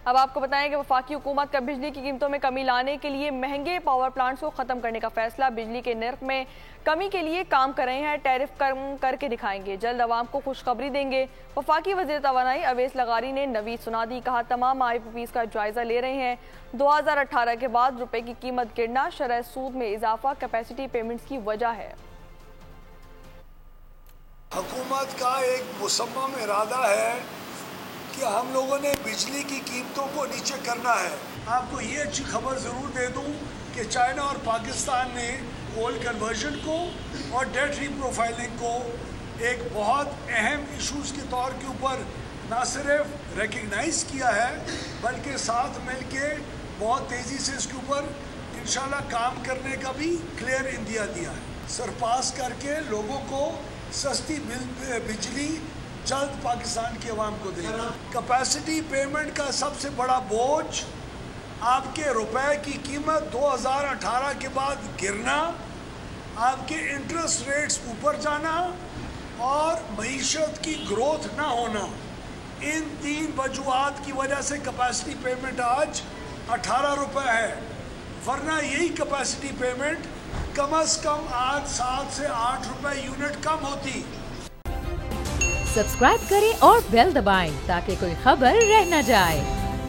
اب آپ کو بتائیں کہ وفاقی حکومت کا بجلی کی قیمتوں میں کمی لانے کے لیے مہنگے پاور پلانٹس کو ختم کرنے کا فیصلہ، بجلی کے نرخ میں کمی کے لیے کام کر رہے ہیں، ٹیرف کم کر کے دکھائیں گے، جلد عوام کو خوشخبری دیں گے۔ وفاقی وزیر توانائی اویس لغاری نے نوید سنا دی، کہا تمام IPPs کا جائزہ لے رہے ہیں۔ 2018 کے بعد روپے کی قیمت گرنا، شرح سود میں اضافہ کیپیسٹی پیمنٹس کی وجہ ہے۔ حکومت کا ایک مصمم ارادہ ہے کہ ہم لوگوں نے بجلی کی قیمتوں کو نیچے کرنا ہے۔ آپ کو یہ اچھی خبر ضرور دے دوں کہ چائنا اور پاکستان نے کول کنورژن کو اور ڈیٹ ری پروفائلنگ کو ایک بہت اہم ایشوز کے طور کے اوپر نہ صرف ریکگنائز کیا ہے بلکہ ساتھ مل کے بہت تیزی سے اس کے اوپر انشاءاللہ کام کرنے کا بھی کلیئر اندیا دیا ہے، سرپاس کر کے لوگوں کو سستی بجلی جلد پاکستان کی عوام کو دے گا۔ کیپیسٹی پیمنٹ کا سب سے بڑا بوجھ آپ کے روپے کی قیمت 2018 کے بعد گرنا، آپ کے انٹرسٹ ریٹس اوپر جانا اور معیشت کی گروتھ نہ ہونا، ان تین وجوہات کی وجہ سے کیپیسٹی پیمنٹ آج 18 روپے ہے، ورنہ یہی کیپیسٹی پیمنٹ کم از کم آج 7 سے 8 روپے یونٹ کم ہوتی۔ سبسکرائب کریں اور بیل دبائیں تاکہ کوئی خبر رہ نہ جائے۔